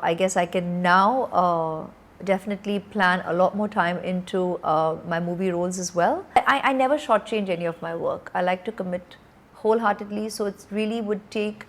I guess I can now definitely plan a lot more time into my movie roles as well. I never shortchange any of my work. I like to commit wholeheartedly, so it really would take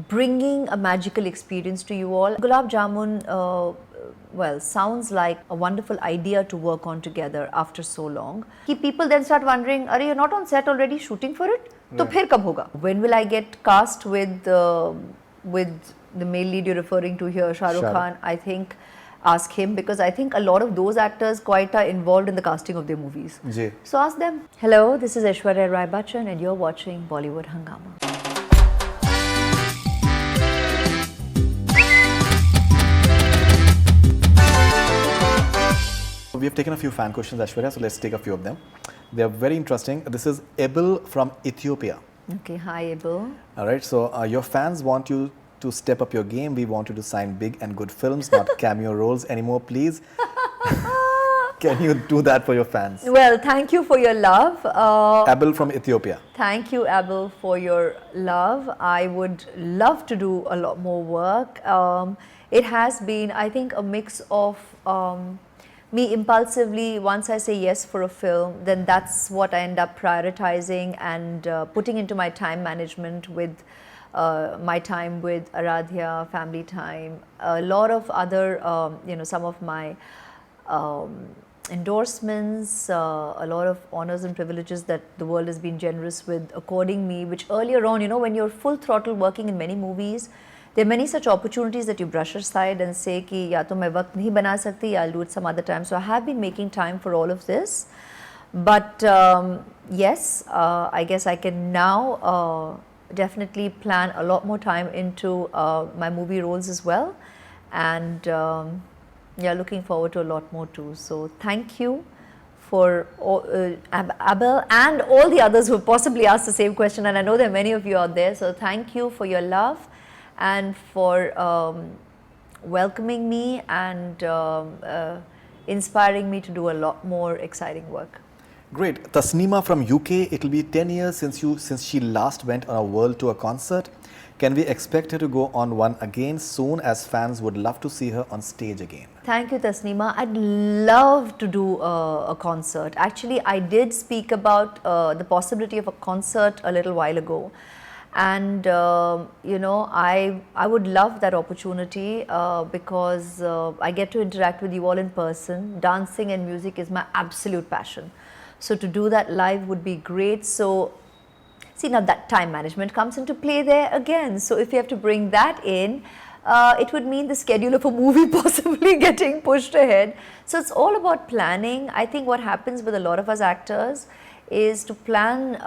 bringing a magical experience to you all. Gulab Jamun, well, sounds like a wonderful idea to work on together after so long. People then start wondering, are you not on set already shooting for it? तो फिर कब होगा? When will I get cast with the male lead you're referring to here, Shah Rukh Khan? I think ask him, because I think a lot of those actors quite are involved in the casting of their movies. Ji. So ask them. Hello, this is Aishwarya Rai Bachchan and you're watching Bollywood Hungama. We have taken a few fan questions, Aishwarya, so let's take a few of them. They are very interesting. This is Ebil from Ethiopia. Okay, hi Ebil. All right, so your fans want you to step up your game. We want you to sign big and good films, not cameo roles anymore, please. Can you do that for your fans? Well, thank you for your love. Abel from Ethiopia. Thank you, Abel, for your love. I would love to do a lot more work. It has been, I think, a mix of me impulsively, once I say yes for a film, then that's what I end up prioritizing and putting into my time management with my time with Aradhya, family time, a lot of other, some of my endorsements, a lot of honors and privileges that the world has been generous with according me, which earlier on, when you're full throttle working in many movies, there are many such opportunities that you brush aside and say ki ya to main waqt nahi bana sakti, I'll do it some other time. So I have been making time for all of this. But yes, I guess I can now definitely plan a lot more time into my movie roles as well. And yeah, looking forward to a lot more too. So thank you for Abel and all the others who possibly asked the same question. And I know there are many of you out there. So thank you for your love and for welcoming me and inspiring me to do a lot more exciting work. Great. Tasneema from UK, it will be 10 years since she last went on a world tour concert. Can we expect her to go on one again soon, as fans would love to see her on stage again? Thank you, Tasneema. I'd love to do a concert. Actually, I did speak about the possibility of a concert a little while ago. And I would love that opportunity because I get to interact with you all in person. Dancing and music is my absolute passion. So to do that live would be great. So see, now that time management comes into play there again. So if you have to bring that in, it would mean the schedule of a movie possibly getting pushed ahead. So it's all about planning. I think what happens with a lot of us actors is to plan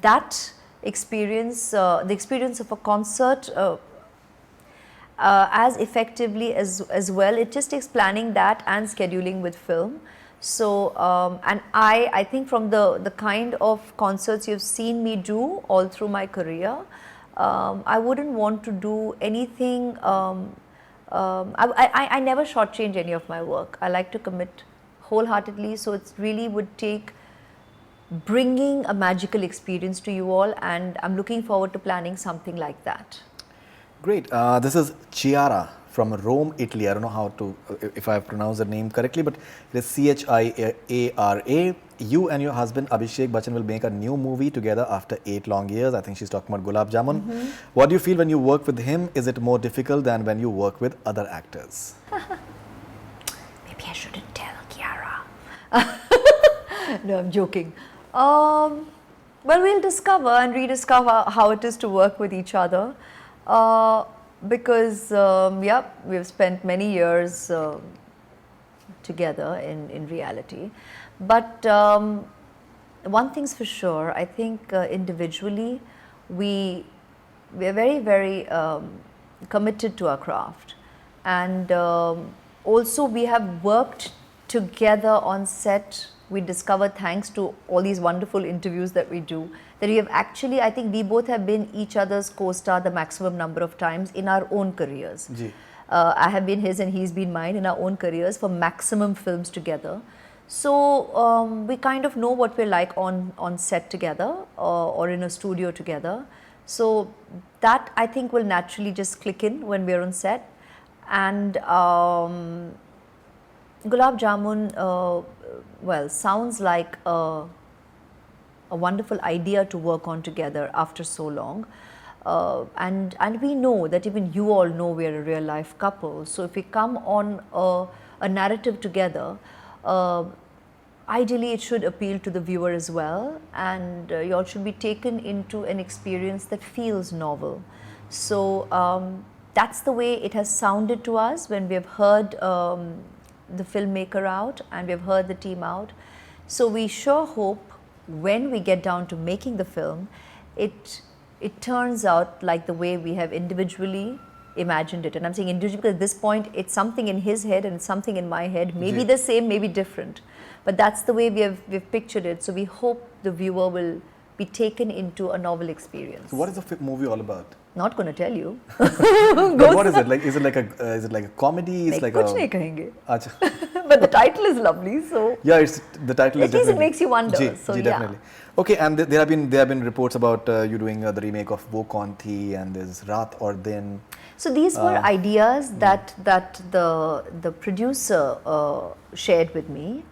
that experience, the experience of a concert as effectively as well. It just takes planning that and scheduling with film. So and I think from the kind of concerts you've seen me do all through my career, I wouldn't want to do anything. I never shortchange any of my work. I like to commit wholeheartedly. So it really would take bringing a magical experience to you all, and I'm looking forward to planning something like that. Great. This is Chiara from Rome, Italy. I don't know how to, if I have pronounced the name correctly, but it is Chiara. You and your husband Abhishek Bachchan will make a new movie together after 8 long years. I think she's talking about Gulab Jamun. What do you feel when you work with him? Is it more difficult than when you work with other actors? Maybe I shouldn't tell Chiara. No, I'm joking. Well, we'll discover and rediscover how it is to work with each other. Because yeah, we've spent many years together in reality. But one thing's for sure, I think individually we're very, very committed to our craft. And also we have worked together on set. We discovered, thanks to all these wonderful interviews that we do, that we have actually, I think we both have been each other's co-star the maximum number of times in our own careers. I have been his and he's been mine in our own careers for maximum films together. So we kind of know what we're like on set together or in a studio together. So that I think will naturally just click in when we're on set. And Gulab Jamun, well, sounds like a wonderful idea to work on together after so long. And we know that even you all know we're a real life couple. So if we come on a narrative together, ideally it should appeal to the viewer as well, and you all should be taken into an experience that feels novel. So that's the way it has sounded to us when we have heard the filmmaker out and we have heard the team out. So we sure hope when we get down to making the film, it turns out like the way we have individually imagined it. And I'm saying individually because at this point it's something in his head and it's something in my head, maybe the same, maybe different. But that's the way we've pictured it. So we hope the viewer will be taken into a novel experience. So what is the movie all about? Not going to tell you. But what is it like? Is it like a comedy? It's like कुछ नहीं कहेंगे. Acha. But the title is lovely, so Yeah, it's the title is at least it definitely. makes you wonder. Ji, So ji, yeah. definitely. Okay, and there have been reports about you doing the remake of Wo Kaun Thi, and there's Raat Aur Din. So these were ideas that the producer shared with me,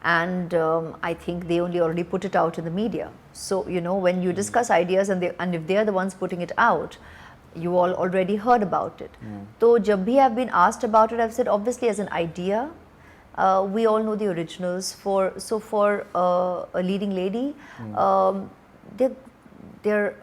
and I think they already put it out in the media. So you know, when you discuss ideas and if they are the ones putting it out, you all already heard about it. So jab bhi I've been asked about it, I've said obviously as an idea. We all know the originals. For a leading lady, they're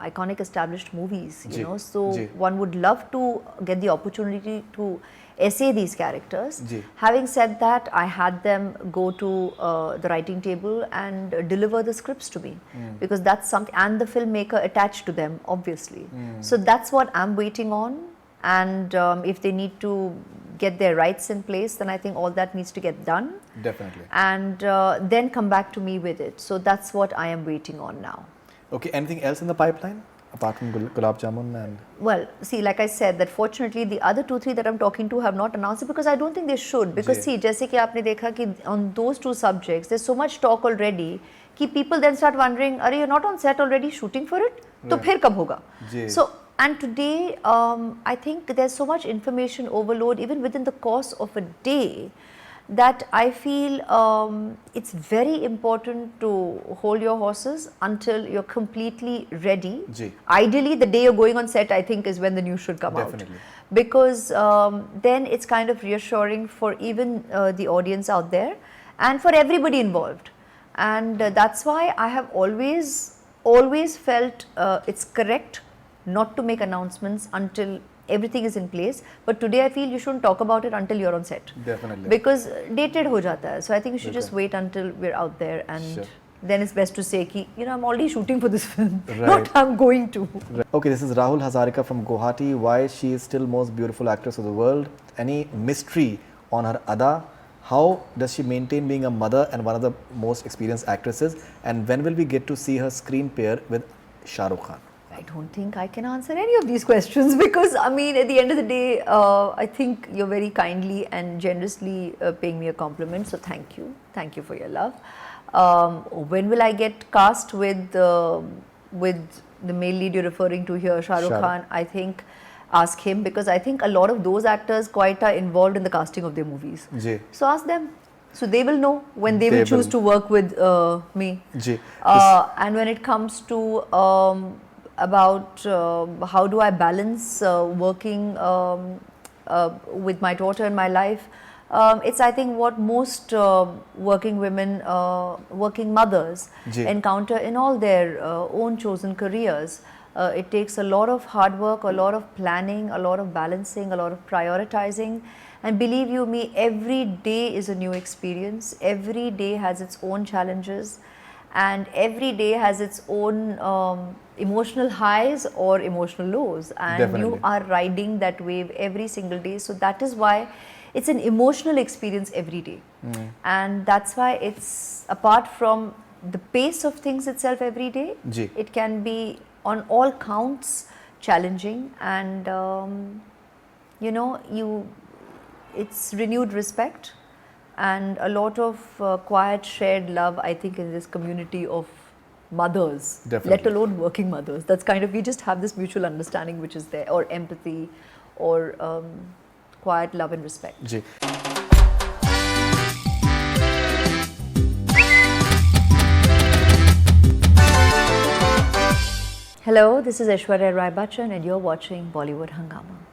iconic established movies, you know. So one would love to get the opportunity to essay these characters. Having said that, I had them go to the writing table and deliver the scripts to me, because that's something, and the filmmaker attached to them, obviously. So that's what I'm waiting on. And if they need to get their rights in place, then I think all that needs to get done. Definitely. And then come back to me with it. So that's what I am waiting on now. Okay, anything else in the pipeline apart from Gulab Jamun and? Well, see, like I said, that fortunately the other 2-3 that I'm talking to have not announced it, because I don't think they should. Because see, जैसे कि आपने देखा कि on those two subjects, there's so much talk already कि people then start wondering, अरे you're not on set already shooting for it? तो फिर कब होगा? So, and today, I think there's so much information overload even within the course of a day, that I feel it's very important to hold your horses until you're completely ready. Ideally, the day you're going on set, I think, is when the news should come out. Because then it's kind of reassuring for even the audience out there and for everybody involved. And that's why I have always felt it's correct not to make announcements until everything is in place. But today I feel you shouldn't talk about it until you're on set. Definitely. Because dated ho jata hai. So I think you should just wait until we're out there, and then it's best to say ki, you know, I'm already shooting for this film. Not I'm going to. Okay, this is Rahul Hazarika from Guwahati. Why she is still most beautiful actress of the world? Any mystery on her ada? How does she maintain being a mother and one of the most experienced actresses? And when will we get to see her screen pair with Shah Rukh Khan? I don't think I can answer any of these questions, because I mean, at the end of the day, I think you're very kindly and generously paying me a compliment. So thank you for your love. When will I get cast with the male lead you're referring to here, Shah Rukh Khan? I think ask him, because I think a lot of those actors quite are involved in the casting of their movies. So ask them. So they will know when they will choose to work with me. And when it comes to about how do I balance working with my daughter in my life, it's I think what most working women, working mothers encounter in all their own chosen careers. It takes a lot of hard work, a lot of planning, a lot of balancing, a lot of prioritizing. And believe you me, every day is a new experience. Every day has its own challenges, and every day has its own emotional highs or emotional lows. And you are riding that wave every single day. So that is why it's an emotional experience every day. And that's why it's, apart from the pace of things itself every day, it can be on all counts challenging. And you know, it's renewed respect and a lot of quiet shared love, I think, in this community of mothers, let alone working mothers. That's kind of, we just have this mutual understanding which is there, or empathy, or quiet love and respect. Ji. Hello, this is Aishwarya Rai Bachchan and you're watching Bollywood Hungama.